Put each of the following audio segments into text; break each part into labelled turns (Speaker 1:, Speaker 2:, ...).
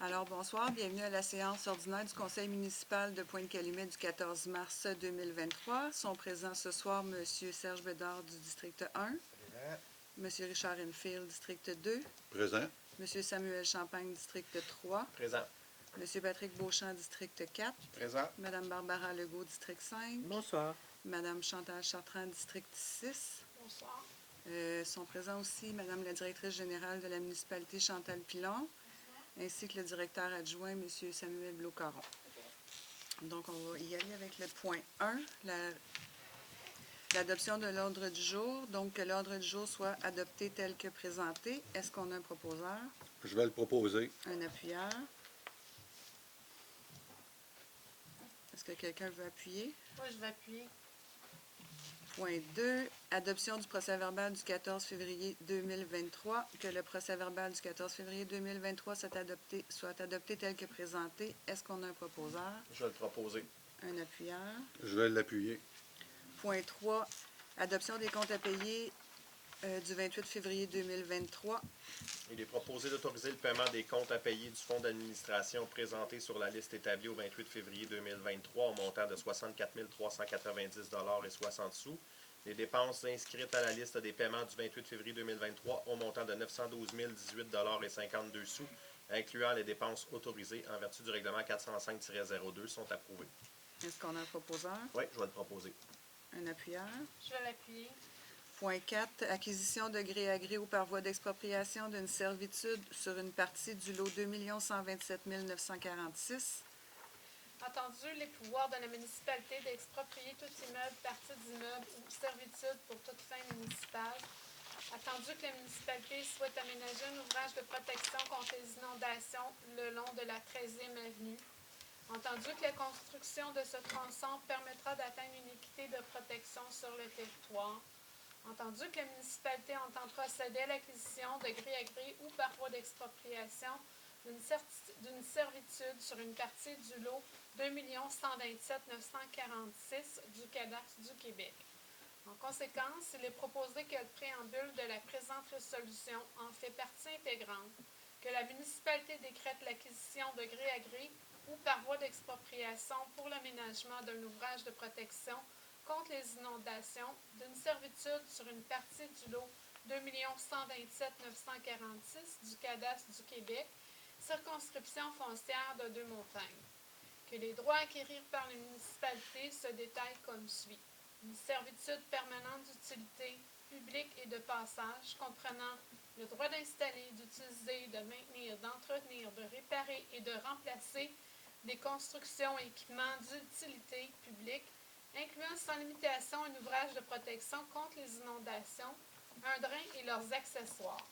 Speaker 1: Alors, bonsoir. Bienvenue à la séance ordinaire du Conseil municipal de Pointe-Calumet du 14 mars 2023. Sont présents ce soir M. Serge Bédard du district 1, M. Richard Enfield, district 2,
Speaker 2: Présent.
Speaker 1: M. Samuel Champagne, district 3,
Speaker 3: Présent.
Speaker 1: M. Patrick Beauchamp, district 4,
Speaker 3: Présent.
Speaker 1: Mme Barbara Legault, district 5,
Speaker 4: Bonsoir.
Speaker 1: Mme Chantal Chartrand, district 6.
Speaker 5: Bonsoir.
Speaker 1: Sont présents aussi Mme la directrice générale de la municipalité, Chantal Pilon, ainsi que le directeur adjoint, M. Samuel Blot-Caron. Donc, on va y aller avec le point 1, l'adoption de l'ordre du jour. Donc, que l'ordre du jour soit adopté tel que présenté. Est-ce qu'on a un proposeur?
Speaker 2: Je vais le proposer.
Speaker 1: Un appuyeur? Est-ce que quelqu'un veut appuyer?
Speaker 5: Moi, je vais appuyer.
Speaker 1: Point 2, adoption du procès-verbal du 14 février 2023. Que le procès-verbal du 14 février 2023 soit adopté tel que présenté. Est-ce qu'on a un proposeur?
Speaker 3: Je vais le proposer.
Speaker 1: Un appuyeur?
Speaker 2: Je vais l'appuyer.
Speaker 1: Point 3, adoption des comptes à payer du 28 février 2023.
Speaker 3: Il est proposé d'autoriser le paiement des comptes à payer du fonds d'administration présenté sur la liste établie au 28 février 2023 au montant de 64 390,60 $. Les dépenses inscrites à la liste des paiements du 28 février 2023 au montant de 912 018,52 $, incluant les dépenses autorisées en vertu du règlement 405-02, sont approuvées.
Speaker 1: Est-ce qu'on a un proposeur?
Speaker 3: Oui, je vais le proposer.
Speaker 1: Un appuyeur?
Speaker 5: Je vais l'appuyer.
Speaker 1: Point 4, acquisition de gré à gré ou par voie d'expropriation d'une servitude sur une partie du lot 2 127 946.
Speaker 5: Entendu, les pouvoirs de la municipalité d'exproprier tout immeuble, partie d'immeuble ou servitude pour toute fin municipale. Attendu que la municipalité souhaite aménager un ouvrage de protection contre les inondations le long de la 13e avenue. Entendu que la construction de ce tronçon permettra d'atteindre une équité de protection sur le territoire. Entendu que la municipalité entend procéder à l'acquisition de gré à gré ou par voie d'expropriation d'une servitude sur une partie du lot 2 127 946 du cadastre du Québec. En conséquence, il est proposé que le préambule de la présente résolution en fait partie intégrante, que la municipalité décrète l'acquisition de gré à gré ou par voie d'expropriation pour l'aménagement d'un ouvrage de protection contre les inondations d'une servitude sur une partie du lot 2 127 946 du cadastre du Québec, circonscription foncière de Deux-Montagnes. Que les droits acquéris par les municipalités se détaillent comme suit. Une servitude permanente d'utilité publique et de passage comprenant le droit d'installer, d'utiliser, de maintenir, d'entretenir, de réparer et de remplacer des constructions et équipements d'utilité publique, incluant sans limitation un ouvrage de protection contre les inondations, un drain et leurs accessoires.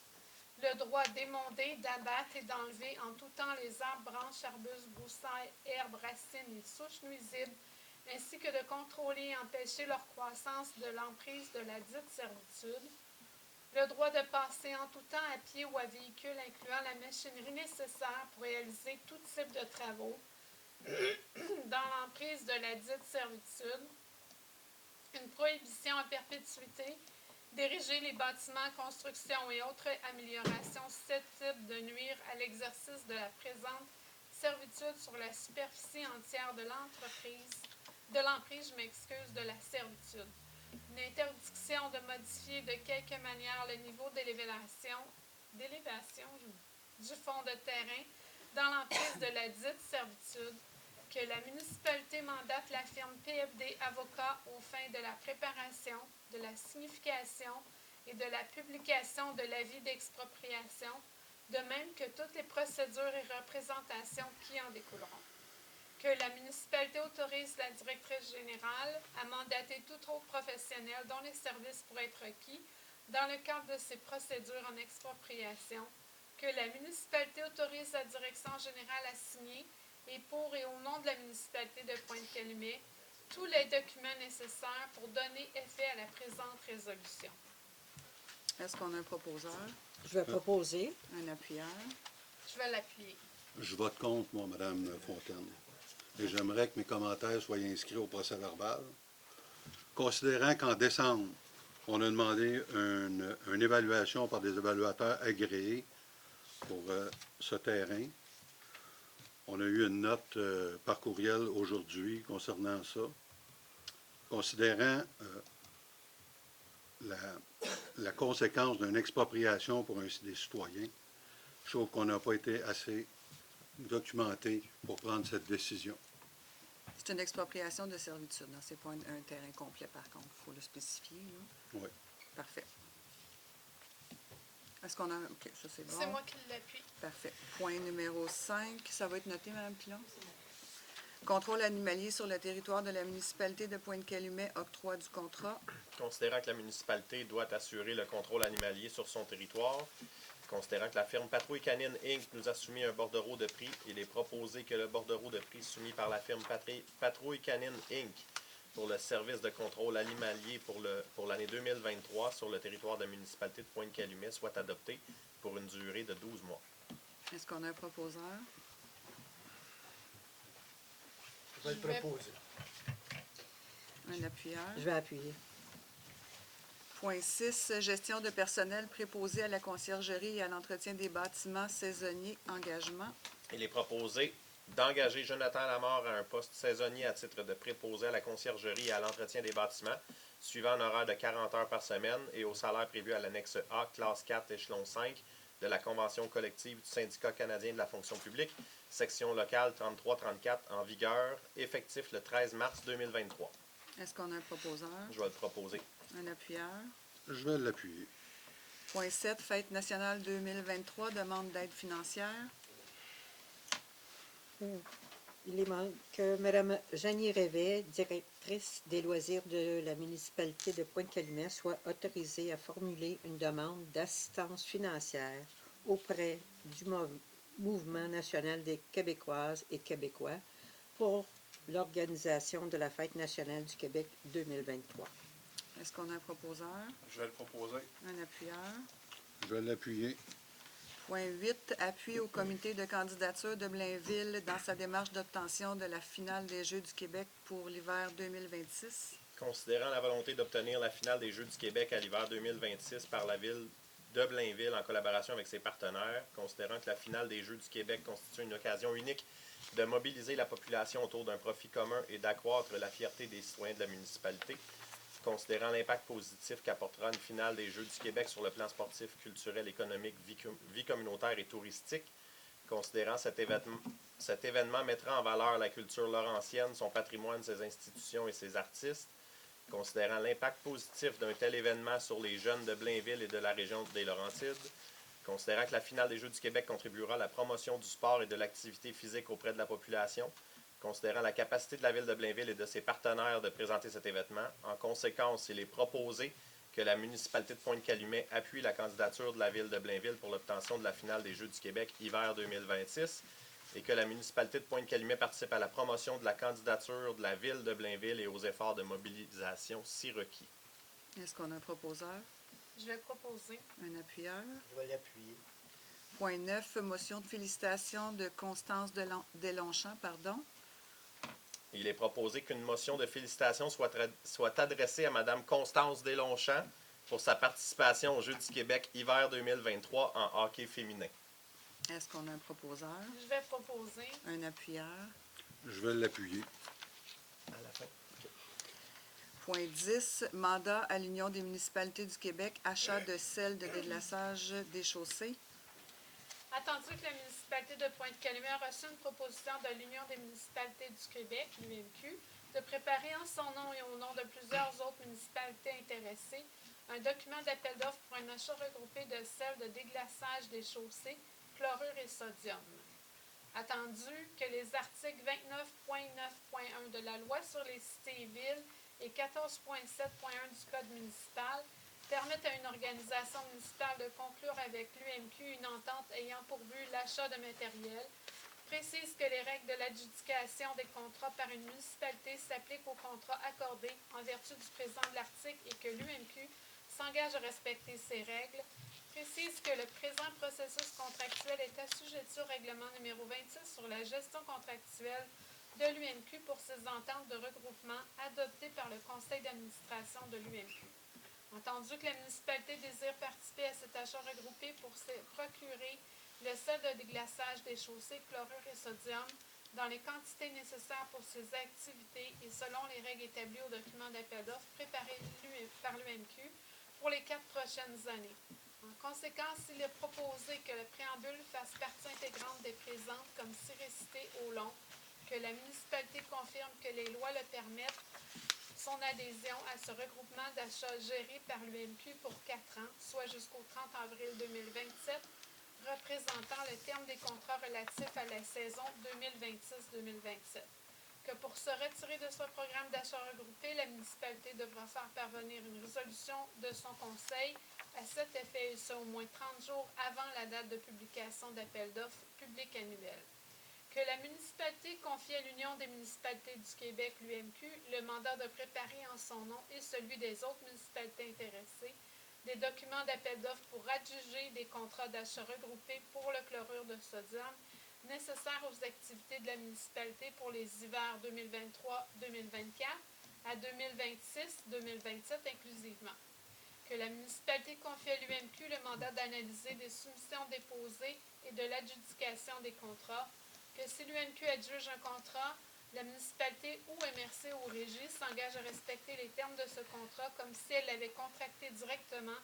Speaker 5: Le droit d'émonder, d'abattre et d'enlever en tout temps les arbres, branches, arbustes, broussailles, herbes, racines et souches nuisibles, ainsi que de contrôler et empêcher leur croissance de l'emprise de la dite servitude. Le droit de passer en tout temps à pied ou à véhicule, incluant la machinerie nécessaire pour réaliser tout type de travaux dans l'emprise de la dite servitude. Une prohibition à perpétuité d'ériger les bâtiments, constructions et autres améliorations susceptibles de nuire à l'exercice de la présente servitude sur la superficie entière de l'emprise de la servitude. Une interdiction de modifier de quelque manière le niveau d'élévation du fond de terrain dans l'emprise de la dite servitude, que la municipalité mandate la firme PFD Avocat aux fins de la préparation, de la signification et de la publication de l'avis d'expropriation, de même que toutes les procédures et représentations qui en découleront. Que la municipalité autorise la directrice générale à mandater tout autre professionnel dont les services pourraient être requis dans le cadre de ces procédures en expropriation. Que la municipalité autorise la direction générale à signer et pour et au nom de la municipalité de Pointe-Calumet tous les documents nécessaires pour donner effet à la présente résolution.
Speaker 1: Est-ce qu'on a un proposeur?
Speaker 4: Je vais proposer.
Speaker 1: Un appuyeur?
Speaker 5: Je vais l'appuyer.
Speaker 2: Je vote contre, moi, Mme Fontaine. Et j'aimerais que mes commentaires soient inscrits au procès-verbal. Considérant qu'en décembre, on a demandé une évaluation par des évaluateurs agréés pour ce terrain, une note par courriel aujourd'hui concernant ça. Considérant la conséquence d'une expropriation pour des citoyens, je trouve qu'on n'a pas été assez documenté pour prendre cette décision.
Speaker 1: C'est une expropriation de servitude. Ce n'est pas un terrain complet, par contre. Il faut le spécifier. Là.
Speaker 2: Oui.
Speaker 1: Parfait. Est-ce qu'on a... OK, ça c'est bon.
Speaker 5: C'est moi qui l'appuie.
Speaker 1: Parfait. Point numéro 5. Ça va être noté, Mme Pilon? Contrôle animalier sur le territoire de la municipalité de Pointe-Calumet, octroi du contrat.
Speaker 3: Considérant que la municipalité doit assurer le contrôle animalier sur son territoire, considérant que la firme Patrouille Canine Inc. nous a soumis un bordereau de prix, il est proposé que le bordereau de prix soumis par la firme Patrouille Canine Inc. pour le service de contrôle animalier pour l'année 2023 sur le territoire de la municipalité de Pointe-Calumet soit adopté pour une durée de 12 mois.
Speaker 1: Est-ce qu'on a un proposeur?
Speaker 4: Ça va être proposé.
Speaker 1: Un appuyeur.
Speaker 6: Je vais appuyer.
Speaker 1: Point 6. Gestion de personnel préposé à la conciergerie et à l'entretien des bâtiments saisonniers. Engagement.
Speaker 3: Il est proposé d'engager Jonathan Lamarre à un poste saisonnier à titre de préposé à la conciergerie et à l'entretien des bâtiments, suivant un horaire de 40 heures par semaine et au salaire prévu à l'annexe A, classe 4, échelon 5 de la Convention collective du Syndicat canadien de la fonction publique, section locale 33-34, en vigueur, effectif le 13 mars 2023.
Speaker 1: Est-ce qu'on a un proposeur?
Speaker 3: Je vais le proposer.
Speaker 1: Un appuyeur.
Speaker 2: Je vais l'appuyer.
Speaker 1: Point 7. Fête nationale 2023. Demande d'aide financière.
Speaker 6: Il est manque que Mme Janie Révet, directrice des loisirs de la municipalité de Pointe-Calumet, soit autorisée à formuler une demande d'assistance financière auprès du Mouvement national des Québécoises et Québécois pour l'organisation de la Fête nationale du Québec 2023.
Speaker 1: Est-ce qu'on a un proposeur?
Speaker 7: Je vais le proposer.
Speaker 1: Un appuyeur.
Speaker 2: Je vais l'appuyer.
Speaker 1: Point 8. Appui au comité de candidature de Blainville dans sa démarche d'obtention de la finale des Jeux du Québec pour l'hiver 2026.
Speaker 3: Considérant la volonté d'obtenir la finale des Jeux du Québec à l'hiver 2026 par la ville de Blainville en collaboration avec ses partenaires, considérant que la finale des Jeux du Québec constitue une occasion unique de mobiliser la population autour d'un profit commun et d'accroître la fierté des citoyens de la municipalité, considérant l'impact positif qu'apportera une finale des Jeux du Québec sur le plan sportif, culturel, économique, vie communautaire et touristique, considérant cet événement mettra en valeur la culture laurentienne, son patrimoine, ses institutions et ses artistes, considérant l'impact positif d'un tel événement sur les jeunes de Blainville et de la région des Laurentides, considérant que la finale des Jeux du Québec contribuera à la promotion du sport et de l'activité physique auprès de la population, considérant la capacité de la ville de Blainville et de ses partenaires de présenter cet événement. En conséquence, il est proposé que la municipalité de Pointe-Calumet appuie la candidature de la ville de Blainville pour l'obtention de la finale des Jeux du Québec hiver 2026 et que la municipalité de Pointe-Calumet participe à la promotion de la candidature de la ville de Blainville et aux efforts de mobilisation si requis.
Speaker 1: Est-ce qu'on a un proposeur?
Speaker 5: Je vais proposer.
Speaker 1: Un appuyeur.
Speaker 4: Je vais l'appuyer.
Speaker 1: Point 9. Motion de félicitations de Constance Deslongchamps,
Speaker 3: Il est proposé qu'une motion de félicitations soit adressée à Mme Constance Deslongchamps pour sa participation aux Jeux du Québec hiver 2023 en hockey féminin.
Speaker 1: Est-ce qu'on a un proposeur?
Speaker 5: Je vais proposer.
Speaker 1: Un appuyeur.
Speaker 2: Je vais l'appuyer.
Speaker 3: À la fin.
Speaker 1: Point 10. Mandat à l'Union des municipalités du Québec, achat de sel de déglaçage des chaussées.
Speaker 5: Attendu que la municipalité de Pointe-Calumet a reçu une proposition de l'Union des municipalités du Québec, l'UMQ, de préparer en son nom et au nom de plusieurs autres municipalités intéressées un document d'appel d'offres pour un achat regroupé de sel de déglaçage des chaussées, chlorure et sodium. Attendu que les articles 29.9.1 de la Loi sur les cités et villes et 14.7.1 du Code municipal permettent à une organisation municipale de conclure avec l'UMQ une entente ayant pour but l'achat de matériel, précise que les règles de l'adjudication des contrats par une municipalité s'appliquent aux contrats accordés en vertu du présent de l'article et que l'UMQ s'engage à respecter ces règles, précise que le présent processus contractuel est assujetti au règlement numéro 26 sur la gestion contractuelle de l'UMQ pour ses ententes de regroupement adoptées par le conseil d'administration de l'UMQ. Entendu que la municipalité désire participer à cet achat regroupé pour se procurer le sel de déglaçage des chaussées, chlorure et sodium, dans les quantités nécessaires pour ces activités et selon les règles établies au document d'appel d'offres préparé par l'UMQ pour les 4 prochaines années. En conséquence, il est proposé que le préambule fasse partie intégrante des présentes comme si récité au long, que la municipalité confirme que les lois le permettent, son adhésion à ce regroupement d'achats géré par l'UMQ pour 4 ans, soit jusqu'au 30 avril 2027, représentant le terme des contrats relatifs à la saison 2026-2027. Que pour se retirer de ce programme d'achat regroupé, la municipalité devra faire parvenir une résolution de son conseil à cet effet, et ce au moins 30 jours avant la date de publication d'appel d'offres public annuel. Que la municipalité confie à l'Union des municipalités du Québec, l'UMQ, le mandat de préparer en son nom et celui des autres municipalités intéressées des documents d'appel d'offres pour adjuger des contrats d'achat regroupés pour le chlorure de sodium nécessaires aux activités de la municipalité pour les hivers 2023-2024 à 2026-2027 inclusivement. Que la municipalité confie à l'UMQ le mandat d'analyser des soumissions déposées et de l'adjudication des contrats. Que si l'UMQ adjuge un contrat, la municipalité ou MRC ou Régie s'engage à respecter les termes de ce contrat comme si elle l'avait contracté directement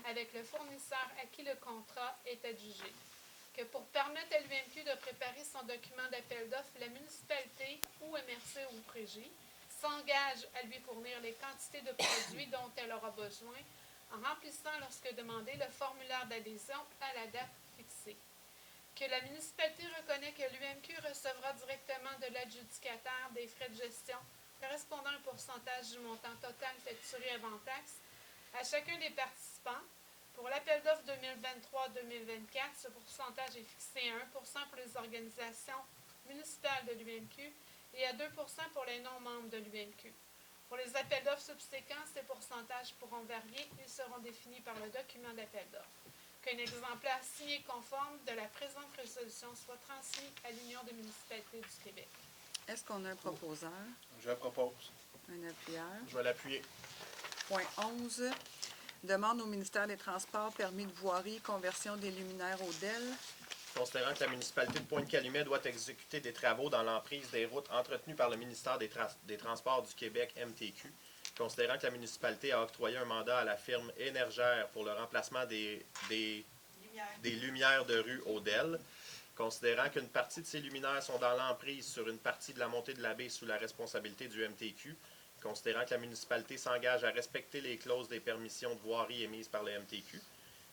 Speaker 5: avec le fournisseur à qui le contrat est adjugé. Que pour permettre à l'UMQ de préparer son document d'appel d'offres, la municipalité ou MRC ou Régie s'engage à lui fournir les quantités de produits dont elle aura besoin en remplissant lorsque demandé le formulaire d'adhésion à la date fixée. Que la municipalité reconnaît que l'UMQ recevra directement de l'adjudicataire des frais de gestion correspondant à un pourcentage du montant total facturé avant taxe à chacun des participants. Pour l'appel d'offres 2023-2024, ce pourcentage est fixé à 1 % pour les organisations municipales de l'UMQ et à 2 % pour les non-membres de l'UMQ. Pour les appels d'offres subséquents, ces pourcentages pourront varier et seront définis par le document d'appel d'offres. Qu'un exemplaire signé conforme de la présente résolution soit transmis à l'Union des municipalités du Québec.
Speaker 1: Est-ce qu'on a un proposeur,
Speaker 3: Je propose.
Speaker 1: un appuyeur?
Speaker 3: Je vais l'appuyer.
Speaker 1: Point 11. Demande au ministère des Transports permis de voirie, conversion des luminaires au DEL.
Speaker 3: Considérant que la municipalité de Pointe-Calumet doit exécuter des travaux dans l'emprise des routes entretenues par le ministère des Transports du Québec, MTQ, considérant que la municipalité a octroyé un mandat à la firme Énergère pour le remplacement des lumières de rue au DEL, considérant qu'une partie de ces luminaires sont dans l'emprise sur une partie de la montée de la baie sous la responsabilité du MTQ, considérant que la municipalité s'engage à respecter les clauses des permissions de voirie émises par le MTQ,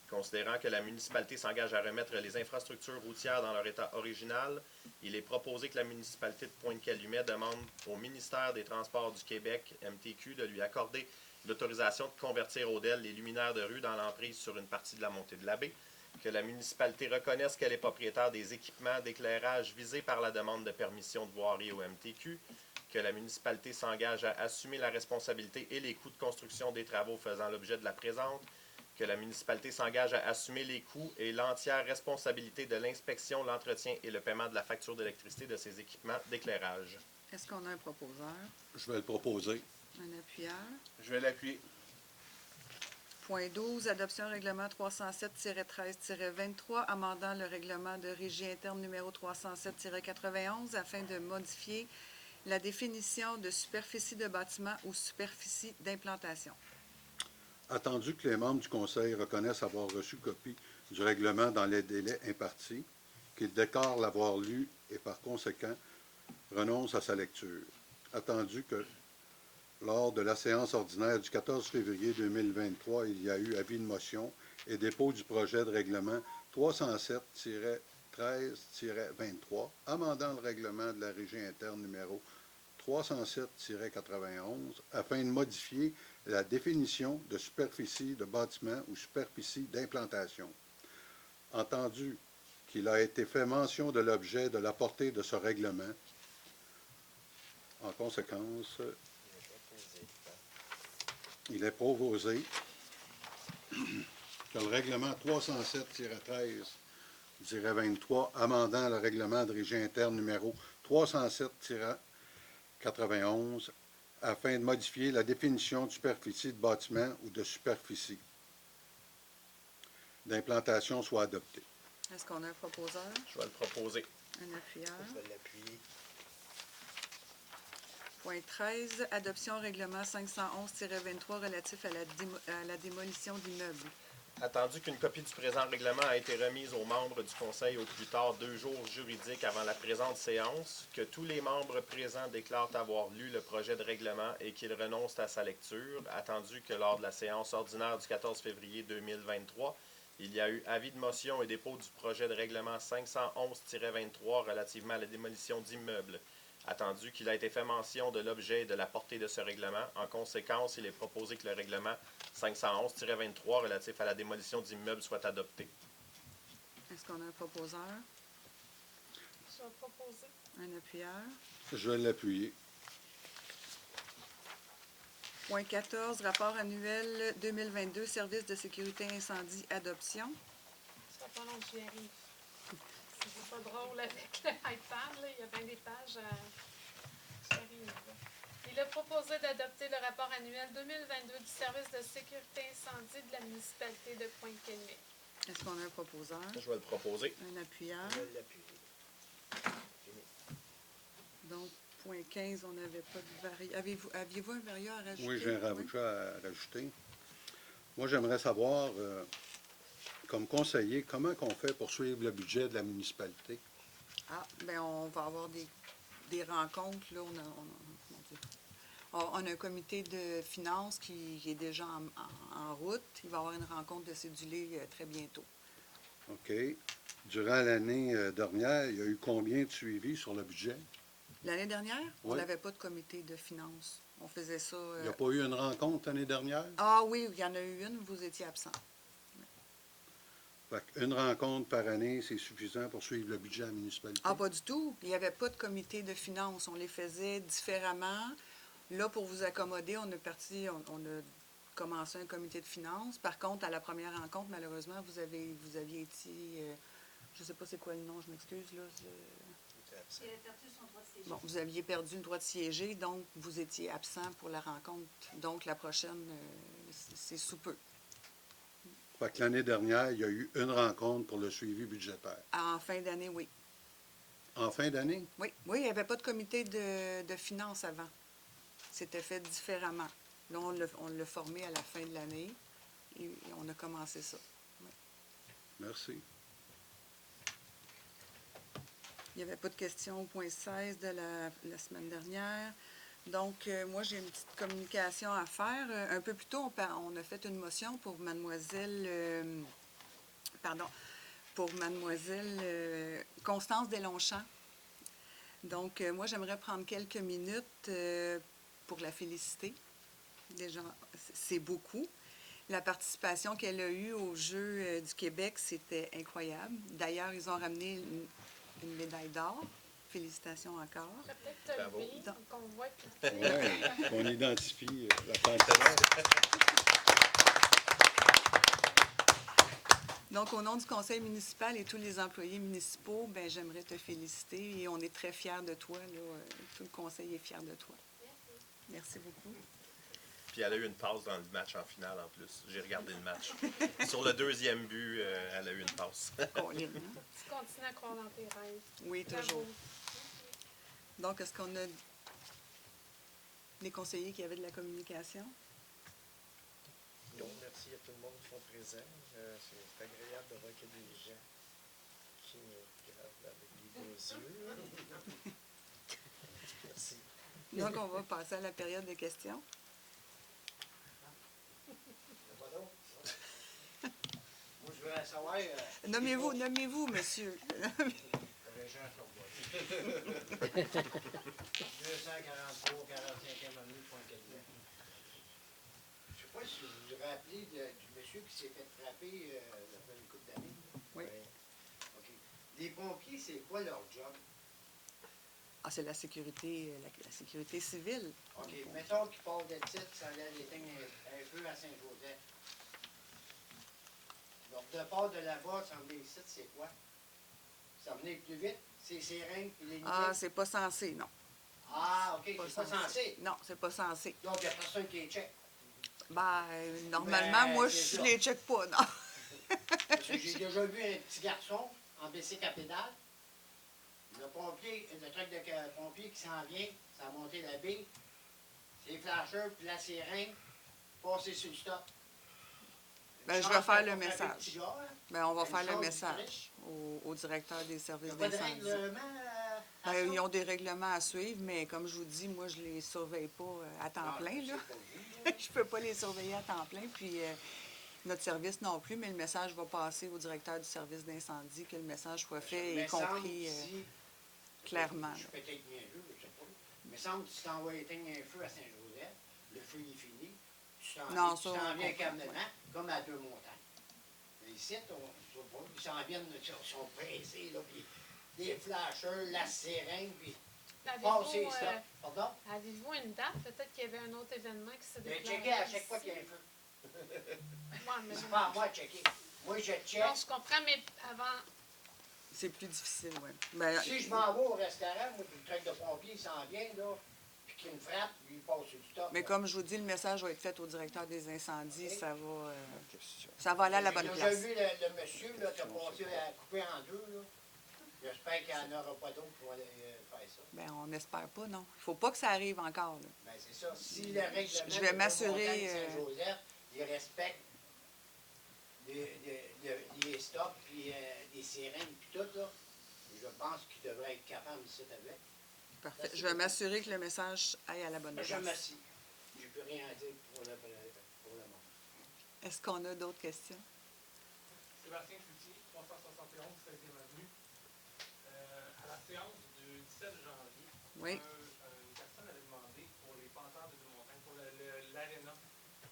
Speaker 3: considérant que la municipalité s'engage à remettre les infrastructures routières dans leur état original, il est proposé que la municipalité de Pointe-Calumet demande au ministère des Transports du Québec, MTQ, de lui accorder l'autorisation de convertir au DEL les luminaires de rue dans l'emprise sur une partie de la montée de la baie, que la municipalité reconnaisse qu'elle est propriétaire des équipements d'éclairage visés par la demande de permission de voirie au MTQ, que la municipalité s'engage à assumer la responsabilité et les coûts de construction des travaux faisant l'objet de la présente, que la municipalité s'engage à assumer les coûts et l'entière responsabilité de l'inspection, l'entretien et le paiement de la facture d'électricité de ces équipements d'éclairage.
Speaker 1: Est-ce qu'on a un proposeur,
Speaker 2: Je vais le proposer.
Speaker 1: un appuyeur?
Speaker 3: Je vais l'appuyer.
Speaker 1: Point 12. Adoption règlement 307-13-23, amendant le règlement de régie interne numéro 307-91 afin de modifier la définition de superficie de bâtiment ou superficie d'implantation.
Speaker 2: Attendu que les membres du Conseil reconnaissent avoir reçu copie du règlement dans les délais impartis, qu'ils déclarent l'avoir lu et par conséquent renoncent à sa lecture. Attendu que lors de la séance ordinaire du 14 février 2023, il y a eu avis de motion et dépôt du projet de règlement 307-13-23, amendant le règlement de la régie interne numéro 307-91 afin de modifier la définition de superficie de bâtiment ou superficie d'implantation. Entendu qu'il a été fait mention de l'objet de la portée de ce règlement, en conséquence, il est proposé que le règlement 307-13-23, amendant le règlement de régie interne numéro 307-91, afin de modifier la définition de superficie de bâtiment ou de superficie d'implantation soit adopté.
Speaker 1: Est-ce qu'on a un proposeur,
Speaker 3: Je vais le proposer.
Speaker 1: Un appuyeur.
Speaker 4: Je vais l'appuyer.
Speaker 1: Point 13, adoption règlement 511-23 relatif à la démolition d'immeubles.
Speaker 3: Attendu qu'une copie du présent règlement a été remise aux membres du Conseil au plus tard 2 jours juridiques avant la présente séance, que tous les membres présents déclarent avoir lu le projet de règlement et qu'ils renoncent à sa lecture, attendu que lors de la séance ordinaire du 14 février 2023, il y a eu avis de motion et dépôt du projet de règlement 511-23 relativement à la démolition d'immeubles. Attendu qu'il a été fait mention de l'objet et de la portée de ce règlement, en conséquence, il est proposé que le règlement 511-23 relatif à la démolition d'immeubles soit adopté.
Speaker 1: Est-ce qu'on a un proposeur?
Speaker 5: Je vais proposer.
Speaker 1: Un appuyeur.
Speaker 2: Je vais l'appuyer.
Speaker 1: Point 14, rapport annuel 2022, service de sécurité incendie, adoption.
Speaker 5: Ça va pas long que j'y arrive. C'est pas drôle avec l'iPad, là. Il y a bien des pages à... J'y arrive. Il a proposé d'adopter le rapport annuel 2022 du service de sécurité incendie de la municipalité de Pointe-Calumet.
Speaker 1: Est-ce qu'on a un proposeur?
Speaker 3: Je vais le proposer.
Speaker 1: Un appuyeur.
Speaker 4: Je vais l'appuyer.
Speaker 1: Donc, point 15, on n'avait pas de variant. Aviez-vous un variant à rajouter?
Speaker 2: Oui, j'ai un rajouté à rajouter. Moi, j'aimerais savoir, comme conseiller, comment on fait pour suivre le budget de la municipalité?
Speaker 1: Ah, bien, on va avoir des rencontres. Là, on a un comité de finances qui est déjà en route. Il va y avoir une rencontre de cédulés très bientôt.
Speaker 2: OK. Durant l'année dernière, il y a eu combien de suivis sur le budget?
Speaker 1: L'année dernière, on
Speaker 2: Oui.
Speaker 1: n'avait pas de comité de finances. On faisait ça...
Speaker 2: Il n'y a pas eu une rencontre l'année dernière?
Speaker 1: Ah oui, il y en a eu une, vous étiez absent.
Speaker 2: Fait une rencontre par année, c'est suffisant pour suivre le budget de la municipalité?
Speaker 1: Ah, pas du tout. Il n'y avait pas de comité de finances. On les faisait différemment. Là, pour vous accommoder, on a commencé un comité de finances. Par contre, à la première rencontre, malheureusement, vous aviez été... je ne sais pas c'est quoi le nom, je m'excuse. Là.
Speaker 4: C'est absent.
Speaker 7: Il avait perdu son droit de siéger.
Speaker 1: Bon, vous aviez perdu le droit de siéger, donc vous étiez absent pour la rencontre. Donc, la prochaine, c'est sous peu.
Speaker 2: Fait que l'année dernière, il y a eu une rencontre pour le suivi budgétaire.
Speaker 1: En fin d'année, oui.
Speaker 2: En fin d'année?
Speaker 1: Oui, il n'y avait pas de comité de finances avant. C'était fait différemment. Là, on l'a formé à la fin de l'année et on a commencé ça. Oui.
Speaker 2: Merci.
Speaker 1: Il n'y avait pas de questions au point 16 de la semaine dernière. Donc, moi, j'ai une petite communication à faire. Un peu plus tôt, on a fait une motion pour mademoiselle Constance Deslongchamps. Donc, moi, j'aimerais prendre quelques minutes pour la féliciter. Déjà, c'est beaucoup. La participation qu'elle a eue aux Jeux du Québec, c'était incroyable. D'ailleurs, ils ont ramené une médaille d'or. Félicitations encore.
Speaker 5: Je vais peut-être te
Speaker 3: Bravo.
Speaker 5: lever,
Speaker 1: Donc-
Speaker 5: qu'on voit que
Speaker 2: Oui, on identifie la pantalon.
Speaker 1: Donc, au nom du conseil municipal et tous les employés municipaux, ben, j'aimerais te féliciter et on est très fiers de toi. Là. Tout le conseil est fier de toi. Merci beaucoup.
Speaker 3: Puis elle a eu une passe dans le match en finale en plus. J'ai regardé le match. Sur le deuxième but, elle a eu une passe.
Speaker 1: Colin, hein?
Speaker 5: tu continues à croire dans tes rêves.
Speaker 1: Oui,
Speaker 5: Bravo.
Speaker 1: toujours. Donc, est-ce qu'on a des conseillers qui avaient de la communication?
Speaker 4: Donc, merci à tout le monde qui sont présents. C'est agréable de voir qu'il y a des gens qui nous regardent avec des beaux yeux. Merci.
Speaker 1: Donc, on va passer à la période de questions.
Speaker 8: Moi, je veux savoir.
Speaker 1: Nommez-vous, monsieur.
Speaker 8: Régent Chaubois. 243, 45e avenue, Pointe-Calumet. Je ne sais pas si vous vous rappelez du monsieur qui s'est fait frapper il y a une couple d'années.
Speaker 1: Oui.
Speaker 8: OK. Les pompiers, c'est quoi leur job?
Speaker 1: Ah, c'est la sécurité, la sécurité civile.
Speaker 8: OK. Mettons qu'ils partent de titre, ça allait éteindre un feu à Saint-Joseph. Donc, de part de là-bas, s'en venir ici, c'est quoi? Ça venait plus vite? C'est les sirènes et les
Speaker 1: Ah,
Speaker 8: lunettes?
Speaker 1: c'est pas censé, non.
Speaker 8: Ah, OK, c'est pas censé.
Speaker 1: Non, c'est pas censé.
Speaker 8: Donc, il n'y a personne qui les check.
Speaker 1: Ben, normalement,
Speaker 8: Ben,
Speaker 1: moi,
Speaker 8: c'est
Speaker 1: je
Speaker 8: ça.
Speaker 1: les check pas, non.
Speaker 8: Parce que j'ai déjà vu un petit garçon en bicycle à pédale. Le truc de pompier qui s'en vient, ça a monté la baie, c'est les flasheurs, puis la sirène, passer sur le stop.
Speaker 1: Ben, je vais faire le message. Ben, on va faire le message au directeur des services d'incendie. Ben, ils ont des règlements à suivre, mais comme je vous dis, moi, je les surveille pas à temps plein, là. Je peux pas les surveiller à temps plein, puis notre service non plus, mais le message va passer au directeur du service d'incendie, que le message soit fait et compris clairement.
Speaker 8: Je suis peut-être niaiseux, je sais pas. Il me semble que si tu t'en vas éteindre un feu à Saint-Joseph, le feu il est fini, tu t'en viens calmement, comme à Deux-Montagnes. Mais ici, ils s'en viennent, ils sont pressés, là, puis des flasheurs, la sirène, puis passer stop. Pardon?
Speaker 5: Avez-vous une date? Peut-être qu'il y avait un autre événement qui s'est déclaré.
Speaker 8: Checker à chaque fois qu'il y a un feu.
Speaker 5: Ouais, mais
Speaker 8: C'est pas à moi de checker. Moi, je check.
Speaker 5: non, je comprends, mais avant.
Speaker 1: C'est plus difficile, oui. Ben,
Speaker 8: Si je m'en vais au restaurant, moi, puis le truc de pompier s'en vient, là, puis qu'il me frappe, lui, il passe sur le stop.
Speaker 1: mais comme je vous dis, le message va être fait au directeur des incendies, ça va aller à la bonne
Speaker 8: J'ai
Speaker 1: place.
Speaker 8: vu le monsieur, là, qui a passé à couper en deux, là. J'espère qu'il n'y en aura pas d'autres pour aller faire ça.
Speaker 1: Ben, on n'espère pas, non. Il ne faut pas que ça arrive encore, là.
Speaker 8: Ben, c'est ça. Si le règlement
Speaker 1: Je vais m'assurer,
Speaker 8: de Saint-Joseph, il respecte les stops, puis les sirènes, puis tout, là, je pense qu'il devrait être capable de s'y avec.
Speaker 1: Parfait. Je vais m'assurer que le message aille à la bonne
Speaker 8: Je
Speaker 1: place.
Speaker 8: m'assis. Je ne peux rien dire pour le moment.
Speaker 1: Est-ce qu'on a d'autres questions?
Speaker 7: Sébastien Cloutier, 371 16e avenue. À la séance du 17 janvier,
Speaker 1: Oui.
Speaker 7: une personne avait demandé pour les Panthères de Deux-Montagnes, pour l'aréna.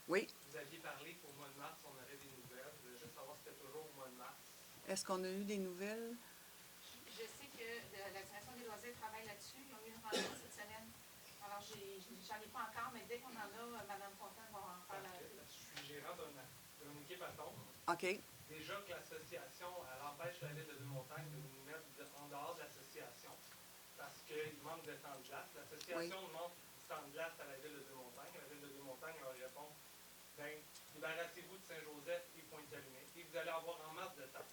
Speaker 1: Oui.
Speaker 7: Vous aviez parlé qu'au mois de mars, on aurait des nouvelles. Je voulais juste savoir si c'était toujours au mois de mars.
Speaker 1: Est-ce qu'on a eu des nouvelles?
Speaker 9: Je sais que la direction des loisirs travaille là-dessus. Ils ont eu une rencontre cette semaine. Alors, j'en ai pas encore, mais dès qu'on en a, Mme Fontaine va en faire la...
Speaker 7: Je suis gérant d'une équipe à tombe.
Speaker 1: OK.
Speaker 7: Déjà que l'association, elle empêche la ville de Deux-Montagnes de nous mettre en dehors de l'association parce qu'il manque de temps de glace. L'association demande du temps de glace à la ville de Deux-Montagnes. La ville de Deux-Montagnes leur répond, bien, débarrassez-vous de Saint-Joseph et Pointe-Calumet et vous allez avoir en masse de temps.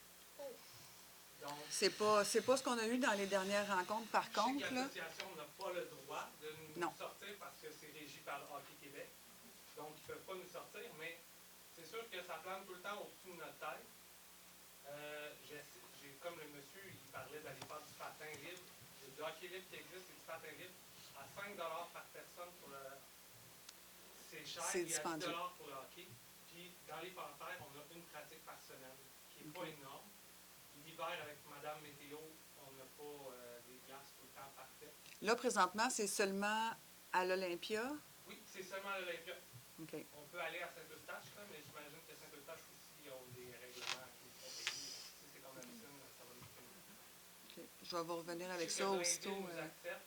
Speaker 7: Donc,
Speaker 1: C'est pas ce qu'on a eu dans les dernières rencontres, par contre, là.
Speaker 7: l'association n'a pas le droit de nous
Speaker 1: Non.
Speaker 7: sortir parce que c'est régi par Hockey Québec. Donc, ils ne peuvent pas nous sortir, mais c'est sûr que ça plane tout le temps au-dessus de notre tête. Comme le monsieur, il parlait d'aller faire du patin libre. Il y a du hockey libre qui existe et du patin libre à 5 $ par personne pour le... C'est cher,
Speaker 1: C'est
Speaker 7: et à 10
Speaker 1: dispendieux.
Speaker 7: $ pour le hockey. Puis, dans les Panthères, on a une pratique par semaine qui n'est pas énorme. L'hiver, avec Madame Météo, on n'a pas des glaces tout le temps parfaites.
Speaker 1: Là, présentement, c'est seulement à l'Olympia.
Speaker 7: Oui, c'est seulement à l'Olympia.
Speaker 1: OK.
Speaker 7: On peut aller à Saint-Eustache, là, mais j'imagine que Saint-Eustache aussi ont des règlements qui sont payés. Si c'est comme la piscine, ça va nous payer.
Speaker 1: OK. Je vais vous revenir avec
Speaker 7: Je sais
Speaker 1: ça
Speaker 7: que
Speaker 1: aussitôt.
Speaker 7: Blainville nous accepte,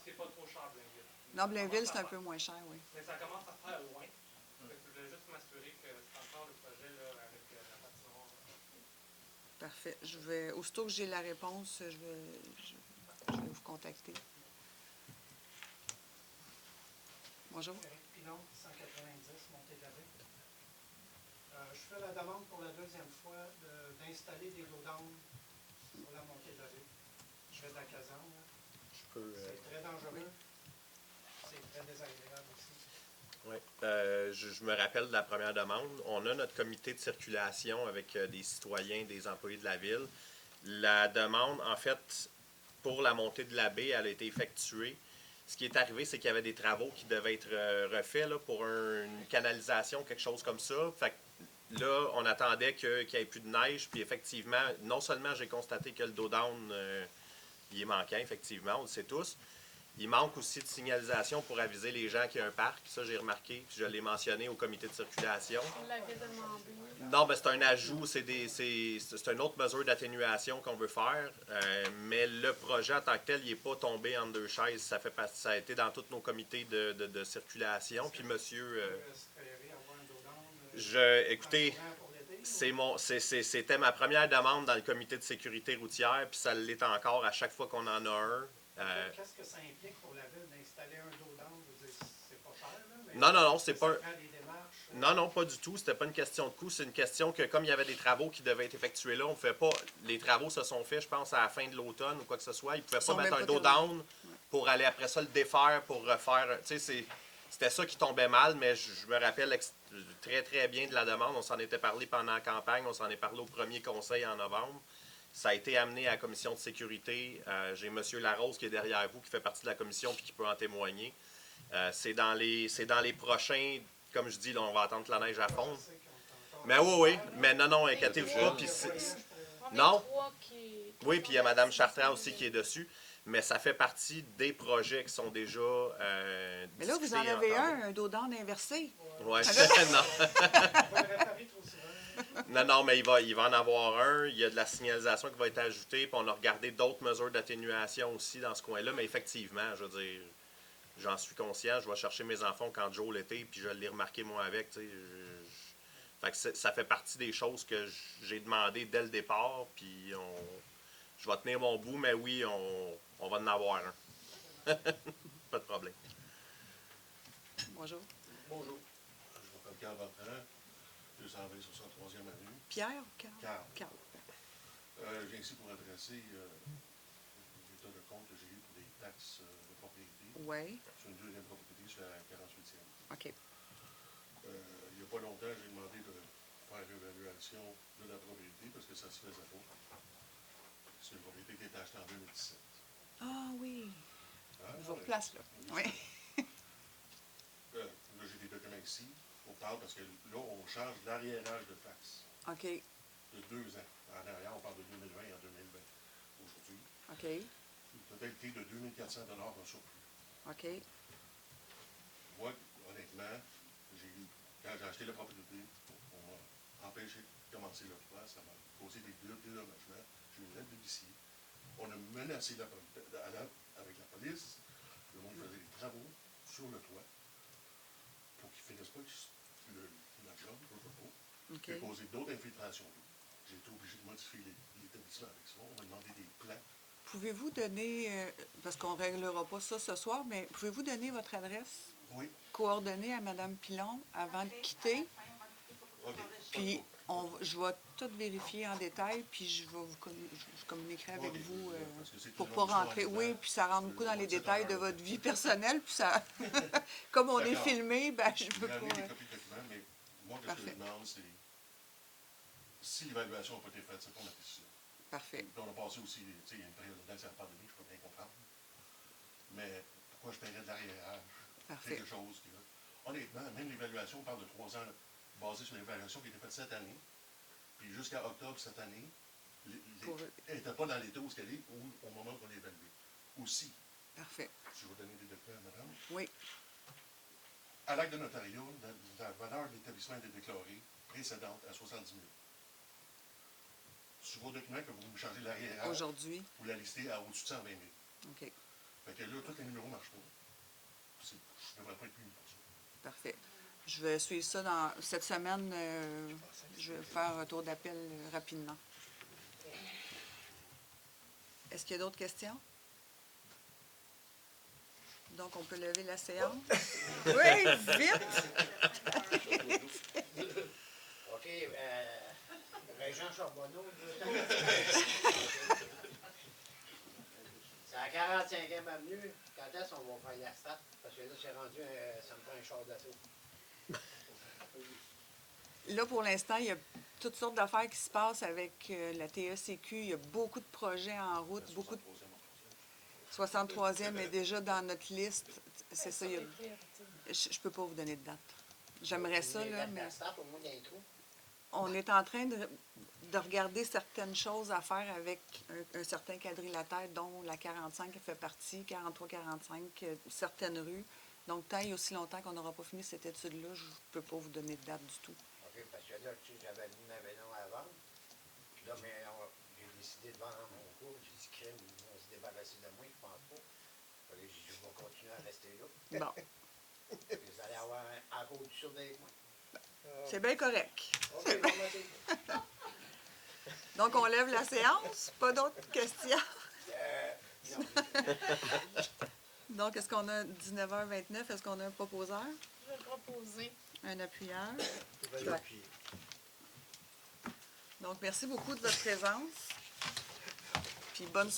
Speaker 7: c'est pas trop cher, Blainville.
Speaker 1: Non, Blainville, c'est un peu moins cher, oui.
Speaker 7: Mais ça commence à faire loin. Fait que je voulais juste m'assurer que c'est encore le projet là, avec la patinoire.
Speaker 1: Parfait. Aussitôt que j'ai la réponse, je vais vous contacter. Bonjour.
Speaker 4: Éric Pilon, 190, Montée de la Baie. Je fais la demande pour la deuxième fois d'installer des dos d'âne sur la montée de la baie. Je vais de la caserne. C'est très dangereux. C'est très désagréable aussi.
Speaker 3: Oui. Je me rappelle de la première demande. On a notre comité de circulation avec des citoyens, des employés de la ville. La demande, en fait, pour la montée de la baie, elle a été effectuée. Ce qui est arrivé, c'est qu'il y avait des travaux qui devaient être refaits là, pour une canalisation, quelque chose comme ça. Fait que là, on attendait qu'il n'y ait plus de neige. Puis effectivement, non seulement j'ai constaté que le dos down, il est manquant, effectivement, on le sait tous. Il manque aussi de signalisation pour aviser les gens qu'il y a un parc. Ça, j'ai remarqué, puis je l'ai mentionné au comité de circulation.
Speaker 5: On l'avait demandé.
Speaker 3: Non, ben c'est un ajout, c'est une autre mesure d'atténuation qu'on veut faire, mais le projet en tant que tel, il n'est pas tombé en deux chaises. Ça a été dans tous nos comités de circulation. Puis monsieur, écoutez, c'était ma première demande dans le comité de sécurité routière, puis ça l'est encore à chaque fois qu'on en a un.
Speaker 4: Qu'est-ce que ça implique pour la ville d'installer un dos d'âne? Je veux dire, c'est pas cher, là, mais
Speaker 3: Non, c'est pas...
Speaker 4: ça prend des démarches.
Speaker 3: Non, pas du tout. C'était pas une question de coût. C'est une question que, comme il y avait des travaux qui devaient être effectués là, on ne fait pas. Les travaux se sont faits, je pense, à la fin de l'automne ou quoi que ce soit. Ils ne pouvaient pas mettre un dos down pour aller après ça le défaire pour refaire. Tu sais, c'était ça qui tombait mal, mais je me rappelle très, très bien de la demande. On s'en était parlé pendant la campagne. On s'en est parlé au premier conseil en novembre. Ça a été amené à la commission de sécurité. J'ai M. Larose qui est derrière vous, qui fait partie de la commission et qui peut en témoigner. C'est dans les prochains, comme je dis, là, on va attendre que la neige fonde. Mais oui, mais non, inquiétez-vous pas. Non. Oui, puis il y a Mme Chartrand aussi qui est dessus. Mais ça fait partie des projets qui sont déjà
Speaker 1: mais là, vous en avez un dos d'âne inversé.
Speaker 3: Oui, non. Non, mais il va en avoir un. Il y a de la signalisation qui va être ajoutée. Puis on a regardé d'autres mesures d'atténuation aussi dans ce coin-là. Mais effectivement, je veux dire, j'en suis conscient. Je vais chercher mes enfants quand Joe l'était, puis je l'ai remarqué moi avec. Fait que ça fait partie des choses que j'ai demandé dès le départ. Puis je vais tenir mon bout, mais oui, on va en avoir un. Pas de problème.
Speaker 1: Bonjour.
Speaker 10: Bonjour. Je m'appelle Carl Bertrand, 220 63e avenue.
Speaker 1: Pierre ou Carl?
Speaker 10: Carl. Je viens ici pour adresser l'état de compte que j'ai eu pour des taxes de propriété.
Speaker 1: Oui.
Speaker 10: Sur une deuxième propriété, sur la 48e.
Speaker 1: OK.
Speaker 10: Il n'y a pas longtemps, j'ai demandé de faire l'évaluation de la propriété parce que ça ne se faisait pas. C'est une propriété qui a été achetée en 2017.
Speaker 1: Ah oui.
Speaker 10: Hein?
Speaker 1: Je vous replace là. Oui.
Speaker 10: Là, j'ai des documents ici. On parle parce que là, on change l'arriérage de taxes.
Speaker 1: OK.
Speaker 10: De 2 ans. En arrière, on parle de 2020 et en 2020. Aujourd'hui.
Speaker 1: OK.
Speaker 10: Une totalité de 2 400 $ en surplus.
Speaker 1: OK.
Speaker 10: Moi, honnêtement, quand j'ai acheté la propriété, on m'a empêché de commencer le toit. Ça m'a causé des dédommagements. J'ai eu une lettre de l'huissier. On a menacé avec la police. Le monde faisait des travaux sur le toit pour qu'ils ne finissent pas la job.
Speaker 1: OK.
Speaker 10: J'ai causé d'autres infiltrations d'eau. J'ai été obligé de modifier l'établissement avec ça. On m'a demandé des plans.
Speaker 1: Pouvez-vous donner, parce qu'on ne réglera pas ça ce soir, mais pouvez-vous donner votre adresse
Speaker 10: Oui.
Speaker 1: coordonnée à Mme Pilon avant de quitter?
Speaker 10: OK.
Speaker 1: Puis, je vais tout vérifier en détail, puis je communiquerai avec vous pour ne pas rentrer. Oui, puis ça rentre beaucoup dans les détails de votre vie personnelle, puis ça, comme on est filmé, ben je peux pas.
Speaker 10: Vous avez des copies de documents, mais moi, ce que je demande, c'est si l'évaluation n'a pas été faite, c'est pas ma décision.
Speaker 1: Parfait.
Speaker 10: Puis on a passé aussi, tu sais, il y a une période de temps, ça n'a pas donné, je peux bien comprendre. Mais pourquoi je paierais de l'arriérage?
Speaker 1: Parfait.
Speaker 10: Quelque chose qui va. Honnêtement, même l'évaluation, on parle de 3 ans basée sur l'évaluation qui a été faite cette année. Puis jusqu'à octobre cette année, elle n'était pas dans l'état où elle est au moment où on l'a évaluée. Aussi,
Speaker 1: Parfait.
Speaker 10: je vais donner des documents, madame.
Speaker 1: Oui.
Speaker 10: À l'acte de notariat, la valeur de l'établissement était déclarée précédente à 70 000. Sur vos documents que vous me chargez l'arrière,
Speaker 1: Aujourd'hui.
Speaker 10: vous la listez à au-dessus de 120 000.
Speaker 1: OK.
Speaker 10: Fait que là, tous les numéros ne marchent pas. Je ne devrais pas être puni pour ça.
Speaker 1: Parfait. Je vais suivre ça dans cette semaine. Je vais faire un tour d'appel rapidement. Est-ce qu'il y a d'autres questions? Donc, on peut lever la séance. Oui, vite!
Speaker 8: OK, Régent Charbonneau. C'est à 45e avenue. Quand est-ce qu'on va faire la stat? Parce que là, c'est rendu, ça me prend un char d'auto.
Speaker 1: Là, pour l'instant, il y a toutes sortes d'affaires qui se passent avec la TECQ. Il y a beaucoup de projets en route. Beaucoup de... 63e est déjà dans notre liste. C'est ça. Je ne peux pas vous donner de date. J'aimerais ça, là, mais on est en train de regarder certaines choses à faire avec un certain quadrilatère, dont la 45 fait partie, 43-45, certaines rues. Donc, tant et aussi longtemps qu'on n'aura pas fini cette étude-là, je ne peux pas vous donner de date du tout.
Speaker 8: OK, parce que là, tu sais, j'avais mis ma maison à vendre. Puis là, mais j'ai décidé de vendre mon cours. J'ai dit, crème, ils vont se débarrasser de moi, je pense pas. Fait que je vais continuer à rester là.
Speaker 1: Bon.
Speaker 8: Vous allez avoir encore du sur des points.
Speaker 1: C'est bien correct.
Speaker 8: OK, bon, merci.
Speaker 1: Donc, on lève la séance. Pas d'autres questions?
Speaker 8: Non.
Speaker 1: Donc, est-ce qu'on a 19h29? Est-ce qu'on a un proposeur?
Speaker 5: Je vais proposer.
Speaker 1: Un appuyeur?
Speaker 4: Je vais l'appuyer.
Speaker 1: Donc, merci beaucoup de votre présence. Puis bonne